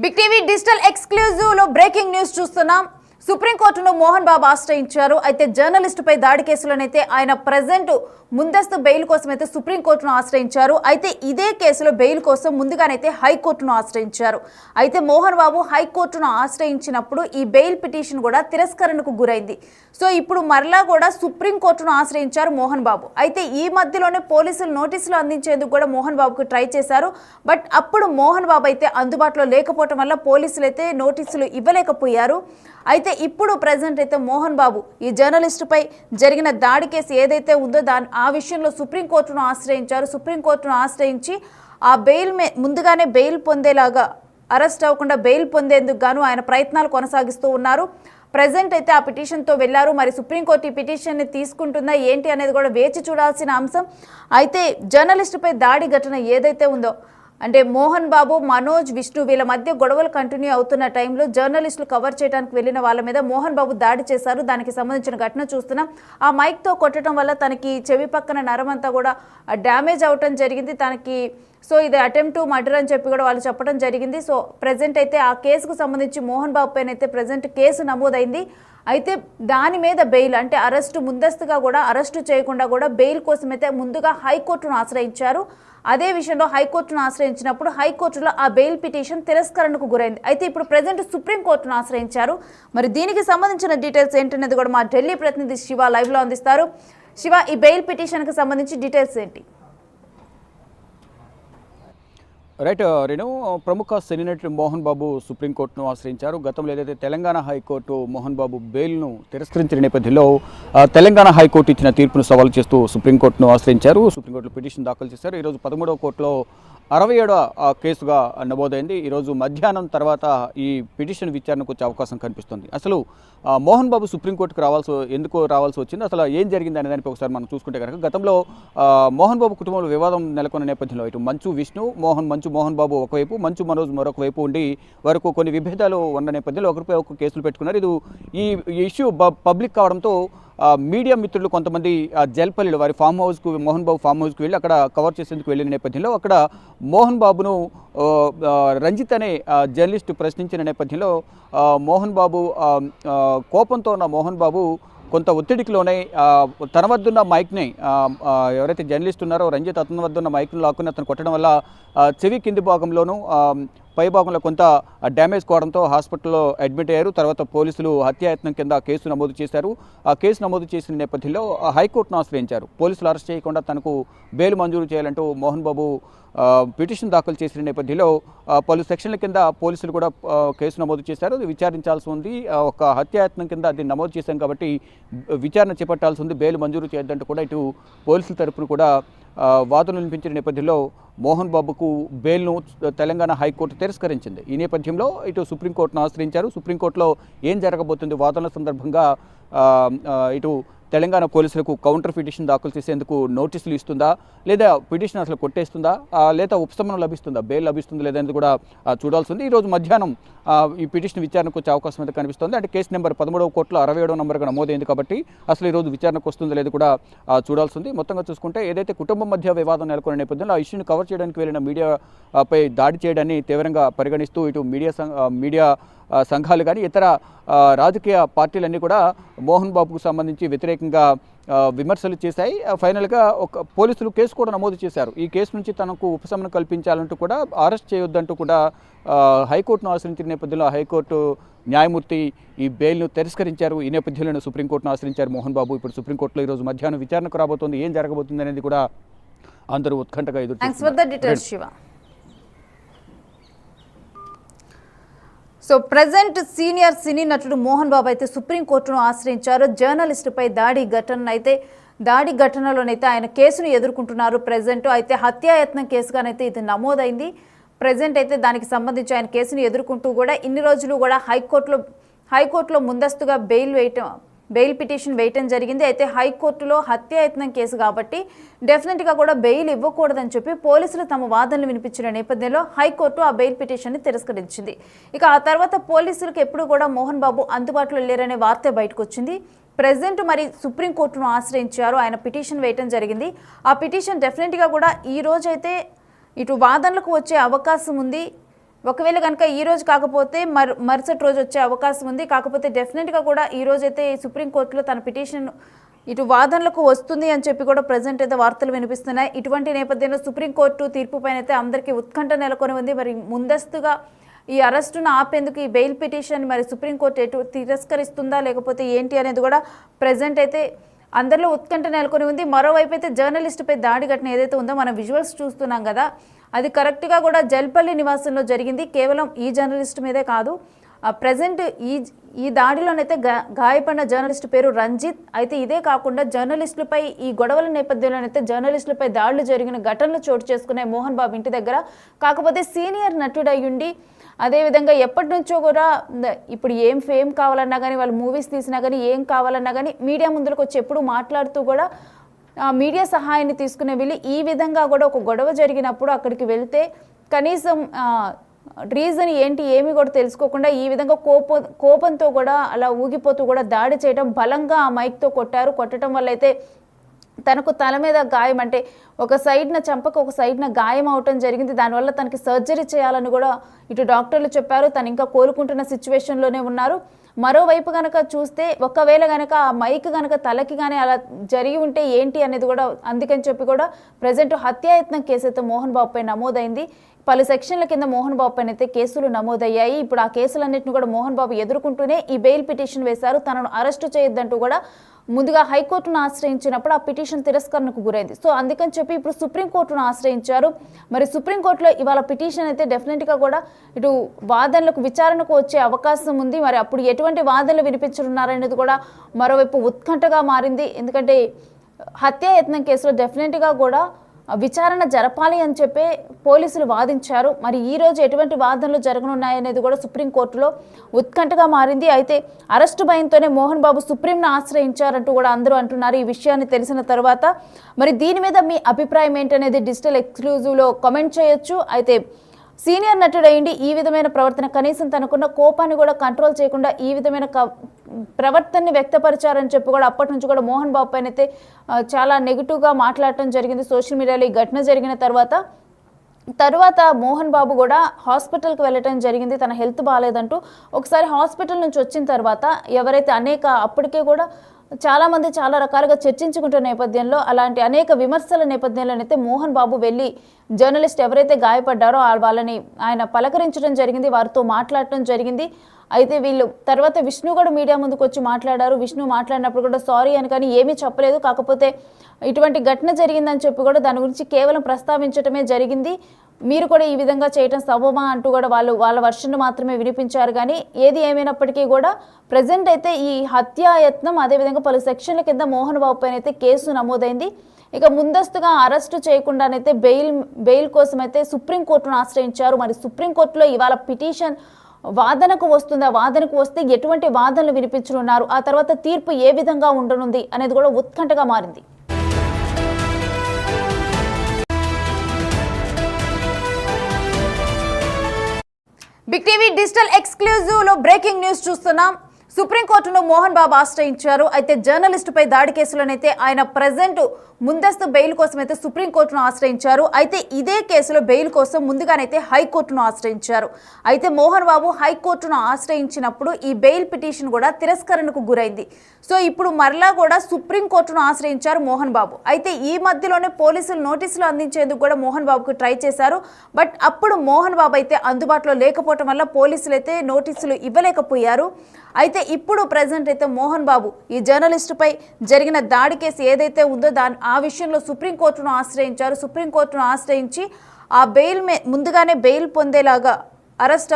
Big TV digital exclusive లో breaking news చూస్తున్నాం. సుప్రీంకోర్టును మోహన్ బాబు ఆశ్రయించారు. అయితే జర్నలిస్టుపై దాడి కేసులోనైతే ఆయన ప్రెజెంట్ ముందస్తు బెయిల్ కోసం అయితే సుప్రీంకోర్టును ఆశ్రయించారు. అయితే ఇదే కేసులో బెయిల్ కోసం ముందుగానైతే హైకోర్టును ఆశ్రయించారు. అయితే మోహన్ బాబు హైకోర్టును ఆశ్రయించినప్పుడు ఈ బెయిల్ పిటిషన్ కూడా తిరస్కరణకు గురైంది. సో ఇప్పుడు మరలా కూడా సుప్రీంకోర్టును ఆశ్రయించారు మోహన్ బాబు. అయితే ఈ మధ్యలోనే పోలీసులు నోటీసులు అందించేందుకు కూడా మోహన్ బాబుకు ట్రై చేశారు. బట్ అప్పుడు మోహన్ బాబు అయితే అందుబాటులో లేకపోవడం వల్ల పోలీసులు అయితే నోటీసులు ఇవ్వలేకపోయారు. అయితే ఇప్పుడు ప్రెజెంట్ అయితే మోహన్ బాబు ఈ జర్నలిస్టుపై జరిగిన దాడి కేసు ఏదైతే ఉందో ఆ విషయంలో సుప్రీంకోర్టును ఆశ్రయించారు. సుప్రీంకోర్టును ఆశ్రయించి ఆ బెయిల్ ముందుగానే బెయిల్ పొందేలాగా అరెస్ట్ అవ్వకుండా బెయిల్ పొందేందుకు గాను ఆయన ప్రయత్నాలు కొనసాగిస్తూ ఉన్నారు. ప్రెజెంట్ అయితే ఆ పిటిషన్తో వెళ్లారు. మరి సుప్రీంకోర్టు ఈ పిటిషన్ని తీసుకుంటుందా ఏంటి అనేది కూడా వేచి చూడాల్సిన అంశం. అయితే జర్నలిస్టుపై దాడి ఘటన ఏదైతే ఉందో అంటే మోహన్ బాబు, మనోజ్, విష్ణు వీళ్ళ మధ్య గొడవలు కంటిన్యూ అవుతున్న టైంలో జర్నలిస్టులు కవర్ చేయడానికి వెళ్ళిన వాళ్ళ మీద మోహన్ బాబు దాడి చేశారు. దానికి సంబంధించిన ఘటన చూస్తున్నాం. ఆ మైక్తో కొట్టడం వల్ల తనకి చెవి పక్కన నరమంతా కూడా డ్యామేజ్ అవటం జరిగింది. తనకి ఇది అటెంప్ట్ టు మర్డర్ అని చెప్పి కూడా వాళ్ళు చెప్పడం జరిగింది. ప్రెజెంట్ అయితే ఆ కేసుకు సంబంధించి మోహన్ బాబు పైన అయితే ప్రెజెంట్ కేసు నమోదైంది. అయితే దాని మీద బెయిల్ అంటే అరెస్టు ముందస్తుగా కూడా అరెస్టు చేయకుండా కూడా బెయిల్ కోసం అయితే ముందుగా హైకోర్టును ఆశ్రయించారు. అదే విషయంలో హైకోర్టును ఆశ్రయించినప్పుడు హైకోర్టులో ఆ బెయిల్ పిటిషన్ తిరస్కరణకు గురైంది. అయితే ఇప్పుడు ప్రెజెంట్ సుప్రీంకోర్టును ఆశ్రయించారు. మరి దీనికి సంబంధించిన డీటెయిల్స్ ఏంటనేది కూడా మా ఢిల్లీ ప్రతినిధి శివ లైవ్లో అందిస్తారు. శివ, ఈ బెయిల్ పిటిషన్కి సంబంధించి డీటెయిల్స్ ఏంటి? రైట్ రేణు, ప్రముఖ సెనేటర్ మోహన్ బాబు సుప్రీంకోర్టును ఆశ్రయించారు. గతంలో ఏదైతే తెలంగాణ హైకోర్టు మోహన్ బాబు బెయిల్ను తిరస్కరించిన నేపథ్యంలో తెలంగాణ హైకోర్టు ఇచ్చిన తీర్పును సవాల్ చేస్తూ సుప్రీంకోర్టును ఆశ్రయించారు. సుప్రీంకోర్టులో పిటిషన్ దాఖలు చేశారు. ఈరోజు 13వ కోర్టులో 67వ కేసుగా నమోదైంది. ఈరోజు మధ్యాహ్నం తర్వాత ఈ పిటిషన్ విచారణకు వచ్చే అవకాశం కనిపిస్తుంది. అసలు మోహన్ బాబు సుప్రీంకోర్టుకు ఎందుకు రావాల్సి వచ్చింది, అసలు ఏం జరిగింది అనే దానిపై ఒకసారి మనం చూసుకుంటే కనుక గతంలో మోహన్ బాబు కుటుంబంలో వివాదం నెలకొన్న నేపథ్యంలో ఇటు మంచు విష్ణు, మోహన్ బాబు ఒకవైపు, మంచు మనోజ్ మరొక వైపు ఉండి వరకు కొన్ని విభేదాలు ఉన్న నేపథ్యంలో ఒకరిపై ఒక కేసులు పెట్టుకున్నారు. ఈ ఇష్యూ పబ్లిక్ కావడంతో మీడియా మిత్రులు కొంతమంది జల్పల్లిలో వారి మోహన్ బాబు ఫామ్ హౌస్కి వెళ్ళి అక్కడ కవర్ చేసేందుకు వెళ్ళిన నేపథ్యంలో అక్కడ మోహన్ బాబును రంజిత్ అనే జర్నలిస్టు ప్రశ్నించిన నేపథ్యంలో మోహన్ బాబు కోపంతో ఉన్న మోహన్ బాబు కొంత ఒత్తిడికి లోనై తన వద్దున్న మైక్ని ఎవరైతే జర్నలిస్ట్ ఉన్నారో రంజిత్ అతని వద్దున్న మైక్ను లాక్కుని అతను కొట్టడం వల్ల చెవి కింది భాగంలోనూ పై భాగంలో కొంత డ్యామేజ్ కావడంతో హాస్పిటల్లో అడ్మిట్ అయ్యారు. తర్వాత పోలీసులు హత్యాయత్నం కింద కేసు నమోదు చేశారు. ఆ కేసు నమోదు చేసిన నేపథ్యంలో హైకోర్టును ఆశ్రయించారు. పోలీసులు అరెస్ట్ చేయకుండా తనకు బెయిల్ మంజూరు చేయాలంటూ మోహన్ బాబు పిటిషన్ దాఖలు చేసిన నేపథ్యంలో పలు సెక్షన్ల కింద పోలీసులు కూడా కేసు నమోదు చేశారు. విచారించాల్సి ఉంది. ఒక హత్యాయత్నం కింద అది నమోదు చేశాం కాబట్టి విచారణ చేపట్టాల్సి ఉంది, బెయిల్ మంజూరు చేయొద్దంటూ కూడా ఇటు పోలీసుల తరపున కూడా వాదనలు వినిపించిన నేపథ్యంలో మోహన్ బాబుకు బెయిల్ను తెలంగాణ హైకోర్టు తిరస్కరించింది. ఈ నేపథ్యంలో ఇటు సుప్రీంకోర్టును ఆశ్రయించారు. సుప్రీంకోర్టులో ఏం జరగబోతుంది, వాదనల సందర్భంగా ఇటు తెలంగాణ పోలీసులకు కౌంటర్ పిటిషన్ దాఖలు చేసేందుకు నోటీసులు ఇస్తుందా, లేదా పిటిషన్ అసలు కొట్టేస్తుందా, లేదా ఉపశమనం లభిస్తుందా, బెయిల్ లభిస్తుందా లేదనేది కూడా చూడాల్సి ఉంది. ఈరోజు మధ్యాహ్నం ఈ పిటిషన్ విచారణకు వచ్చే అవకాశం అయితే కనిపిస్తుంది. అంటే కేసు నెంబర్ 13వ కోర్టులో 67వ నెంబర్గా నమోదైంది కాబట్టి అసలు ఈరోజు విచారణకు వస్తుందో లేదు కూడా చూడాల్సి ఉంది. మొత్తంగా చూసుకుంటే ఏదైతే కుటుంబం మధ్య వివాదం నెలకొన్న నేపథ్యంలో ఆ ఇష్యూని కవర్ చేయడానికి వెళ్ళిన మీడియాపై దాడి చేయడాన్ని తీవ్రంగా పరిగణిస్తూ ఇటు మీడియా సంఘాలు కానీ ఇతర రాజకీయ పార్టీలన్నీ కూడా మోహన్ బాబుకు సంబంధించి వ్యతిరేకంగా విమర్శలు చేశాయి. ఫైనల్గా పోలీసులు కేసు కూడా నమోదు చేశారు. ఈ కేసు నుంచి తనకు ఉపశమనం కల్పించాలంటూ కూడా అరెస్ట్ చేయొద్దంటూ కూడా హైకోర్టును ఆశ్రయించిన నేపథ్యంలో హైకోర్టు న్యాయమూర్తి ఈ బెయిల్ను తిరస్కరించారు. ఈ నేపథ్యంలో సుప్రీంకోర్టును ఆశ్రయించారు మోహన్ బాబు. ఇప్పుడు సుప్రీంకోర్టులో ఈరోజు మధ్యాహ్నం విచారణకు రాబోతోంది. ఏం జరగబోతుంది అనేది కూడా అందరూ ఉత్కంఠగా ఎదురు. ప్రెజెంట్ సీనియర్ సినీ నటుడు మోహన్ బాబు అయితే సుప్రీంకోర్టును ఆశ్రయించారు. జర్నలిస్టుపై దాడి ఘటనలోనైతే ఆయన కేసును ఎదుర్కొంటున్నారు. ప్రెజెంట్ అయితే హత్యాయత్నం కేసుగానైతే ఇది నమోదైంది. ప్రెజెంట్ అయితే దానికి సంబంధించి ఆయన కేసును ఎదుర్కొంటూ కూడా ఇన్ని రోజులు కూడా హైకోర్టులో ముందస్తుగా బెయిల్ పిటిషన్ వేయటం జరిగింది. అయితే హైకోర్టులో హత్యాయత్నం కేసు కాబట్టి డెఫినెట్గా కూడా బెయిల్ ఇవ్వకూడదని చెప్పి పోలీసులు తమ వాదనలు వినిపించిన నేపథ్యంలో హైకోర్టు ఆ బెయిల్ పిటిషన్ని తిరస్కరించింది. ఇక ఆ తర్వాత పోలీసులకు ఎప్పుడు కూడా మోహన్ బాబు అందుబాటులో లేరనే వార్త బయటకు వచ్చింది. ప్రెజెంట్ మరి సుప్రీంకోర్టును ఆశ్రయించారు. ఆయన పిటిషన్ వేయటం జరిగింది. ఆ పిటిషన్ డెఫినెట్గా కూడా ఈ రోజైతే ఇటు వాదనలకు వచ్చే అవకాశం ఉంది. ఒకవేళ కనుక ఈ రోజు కాకపోతే మరుసటి రోజు వచ్చే అవకాశం ఉంది. కాకపోతే డెఫినెట్గా కూడా ఈ రోజైతే సుప్రీంకోర్టులో తన పిటిషన్ ఇటు వాదనలకు వస్తుంది అని చెప్పి కూడా ప్రజెంట్ అయితే వార్తలు వినిపిస్తున్నాయి. ఇటువంటి నేపథ్యంలో సుప్రీంకోర్టు తీర్పు పైన అయితే అందరికీ ఉత్కంఠ నెలకొని ఉంది. మరి ముందస్తుగా ఈ అరెస్టును ఆపేందుకు ఈ బెయిల్ పిటిషన్ మరి సుప్రీంకోర్టు ఎటు తిరస్కరిస్తుందా లేకపోతే ఏంటి అనేది కూడా ప్రజెంట్ అయితే అందరిలో ఉత్కంఠ నెలకొని ఉంది. మరోవైపు అయితే జర్నలిస్టుపై దాడి ఘటన ఏదైతే ఉందో మనం విజువల్స్ చూస్తున్నాం కదా, అది కరెక్ట్గా కూడా జల్పల్లి నివాసంలో జరిగింది. కేవలం ఈ జర్నలిస్ట్ మీదే కాదు, ప్రజెంట్ ఈ దాడిలోనైతే గాయపడిన జర్నలిస్టు పేరు రంజిత్. అయితే ఇదే కాకుండా జర్నలిస్టులపై ఈ గొడవల నేపథ్యంలోనైతే జర్నలిస్టులపై దాడులు జరిగిన ఘటనలు చోటు చేసుకునే మోహన్ బాబు ఇంటి దగ్గర. కాకపోతే సీనియర్ నటుడు అయ్యుండి అదేవిధంగా ఎప్పటి నుంచో కూడా ఇప్పుడు ఏం ఫేమ్ కావాలన్నా కానీ వాళ్ళు మూవీస్ తీసినా కానీ ఏం కావాలన్నా కానీ మీడియా ముందుకు వచ్చి ఎప్పుడు మాట్లాడుతూ కూడా మీడియా సహాయాన్ని తీసుకునే వీళ్ళు ఈ విధంగా కూడా ఒక గొడవ జరిగినప్పుడు అక్కడికి వెళ్తే కనీసం రీజన్ ఏంటి ఏమి కూడా తెలుసుకోకుండా ఈ విధంగా కోపంతో కూడా అలా ఊగిపోతూ కూడా దాడి చేయడం, బలంగా ఆ మైక్తో కొట్టడం వల్ల అయితే తనకు తల మీద గాయం, అంటే ఒక సైడ్న చంపకు ఒక సైడ్న గాయం అవటం జరిగింది. దానివల్ల తనకి సర్జరీ చేయాలని కూడా ఇటు డాక్టర్లు చెప్పారు. తను ఇంకా కోలుకుంటున్న సిచ్యువేషన్లోనే ఉన్నారు. మరోవైపు కనుక చూస్తే ఒకవేళ కనుక ఆ మైక్ కనుక తలకి కానీ అలా జరిగి ఉంటే ఏంటి అనేది కూడా అందుకని చెప్పి కూడా ప్రజెంట్ హత్యాయత్నం కేసు అయితే మోహన్ బాబుపై నమోదైంది. పలు సెక్షన్ల కింద మోహన్ బాబు పైన అయితే కేసులు నమోదయ్యాయి. ఇప్పుడు ఆ కేసులన్నింటినీ కూడా మోహన్ బాబు ఎదుర్కొంటూనే ఈ బెయిల్ పిటిషన్ వేశారు. తనను అరెస్టు చేయొద్దంటూ కూడా ముందుగా హైకోర్టును ఆశ్రయించినప్పుడు ఆ పిటిషన్ తిరస్కరణకు గురైంది. సో అందుకని చెప్పి ఇప్పుడు సుప్రీంకోర్టును ఆశ్రయించారు. మరి సుప్రీంకోర్టులో ఇవాళ పిటిషన్ అయితే డెఫినెట్గా కూడా ఇటు వాదనలకు విచారణకు వచ్చే అవకాశం ఉంది. మరి అప్పుడు ఎటువంటి వాదనలు వినిపించనున్నారనేది కూడా మరోవైపు ఉత్కంఠగా మారింది. ఎందుకంటే హత్యాయత్నం కేసులో డెఫినెట్గా కూడా విచారణ జరపాలి అని చెప్పి పోలీసులు వాదించారు. మరి ఈ రోజు ఎటువంటి వాదనలు జరగనున్నాయనేది కూడా సుప్రీంకోర్టులో ఉత్కంఠగా మారింది. అయితే అరెస్టు భయంతోనే మోహన్ బాబు సుప్రీంను ఆశ్రయించారంటూ కూడా అందరూ అంటున్నారు. ఈ విషయాన్ని తెలిసిన తర్వాత మరి దీని మీద మీ అభిప్రాయం ఏంటనేది డిజిటల్ ఎక్స్క్లూజివ్లో కామెంట్ చేయొచ్చు. అయితే సీనియర్ నటుడు అయ్యింది ఈ విధమైన ప్రవర్తన, కనీసం తనకున్న కోపాన్ని కూడా కంట్రోల్ చేయకుండా ఈ విధమైన ప్రవర్తనని వ్యక్తపరిచారని చెప్పి కూడా అప్పటి నుంచి కూడా మోహన్ బాబు పైన అయితే చాలా నెగిటివ్గా మాట్లాడటం జరిగింది సోషల్ మీడియాలో. ఈ ఘటన జరిగిన తర్వాత మోహన్ బాబు కూడా హాస్పిటల్కి వెళ్ళటం జరిగింది. తన హెల్త్ బాగాలేదంటూ ఒకసారి హాస్పిటల్ నుంచి వచ్చిన తర్వాత ఎవరైతే అప్పటికే కూడా చాలామంది చాలా రకాలుగా చర్చించుకుంటున్న నేపథ్యంలో అలాంటి అనేక విమర్శల నేపథ్యంలోనైతే మోహన్ బాబు వెళ్ళి జర్నలిస్ట్ ఎవరైతే గాయపడ్డారో వాళ్ళని ఆయన పలకరించడం జరిగింది, వారితో మాట్లాడటం జరిగింది. అయితే వీళ్ళు తర్వాత విష్ణు కూడా మీడియా ముందుకు వచ్చి మాట్లాడారు. విష్ణు మాట్లాడినప్పుడు కూడా సారీ అని కానీ ఏమీ చెప్పలేదు. కాకపోతే ఇటువంటి ఘటన జరిగిందని చెప్పి కూడా దాని గురించి కేవలం ప్రస్తావించడమే జరిగింది. మీరు కూడా ఈ విధంగా చేయటం సబబా అంటూ కూడా వాళ్ళ వర్షన్ను మాత్రమే వినిపించారు. కానీ ఏది ఏమైనప్పటికీ కూడా ప్రజెంట్ అయితే ఈ హత్యాయత్నం అదేవిధంగా పలు సెక్షన్ల కింద మోహన్ బాబు పైన అయితే కేసు నమోదైంది. ఇక ముందస్తుగా అరెస్టు చేయకుండానైతే బెయిల్ కోసం అయితే సుప్రీంకోర్టును ఆశ్రయించారు. మరి సుప్రీంకోర్టులో ఇవాళ పిటిషన్ వాదనకు వస్తుందా, వాదనకు వస్తే ఎటువంటి వాదనలు వినిపించనున్నారు, ఆ తర్వాత తీర్పు ఏ విధంగా ఉండనుంది అనేది కూడా ఉత్కంఠగా మారింది. బిగ్ టీవీ డిజిటల్ ఎక్స్క్లూజివ్ లో బ్రేకింగ్ న్యూస్ చూస్తున్నాం. సుప్రీంకోర్టును మోహన్ బాబు ఆశ్రయించారు. అయితే జర్నలిస్టుపై దాడి కేసులోనైతే ఆయన ప్రజెంట్ ముందస్తు బెయిల్ కోసం అయితే సుప్రీంకోర్టును ఆశ్రయించారు. అయితే ఇదే కేసులో బెయిల్ కోసం ముందుగానైతే హైకోర్టును ఆశ్రయించారు. అయితే మోహన్ బాబు హైకోర్టును ఆశ్రయించినప్పుడు ఈ బెయిల్ పిటిషన్ కూడా తిరస్కరణకు గురైంది. సో ఇప్పుడు మరలా కూడా సుప్రీంకోర్టును ఆశ్రయించారు మోహన్ బాబు. అయితే ఈ మధ్యలోనే పోలీసులు నోటీసులు అందించేందుకు కూడా మోహన్ బాబుకు ట్రై చేశారు. బట్ అప్పుడు మోహన్ బాబు అయితే అందుబాటులో లేకపోవడం వల్ల పోలీసులు అయితే నోటీసులు ఇవ్వలేకపోయారు. అయితే ఇప్పుడు ప్రజెంట్ అయితే మోహన్ బాబు ఈ జర్నలిస్టుపై జరిగిన దాడి కేసు ఏదైతే ఉందో ఆ విషయంలో సుప్రీంకోర్టును ఆశ్రయించారు. సుప్రీంకోర్టును ఆశ్రయించి ఆ బెయిల్ ముందుగానే బెయిల్ పొందేలాగా అరెస్ట్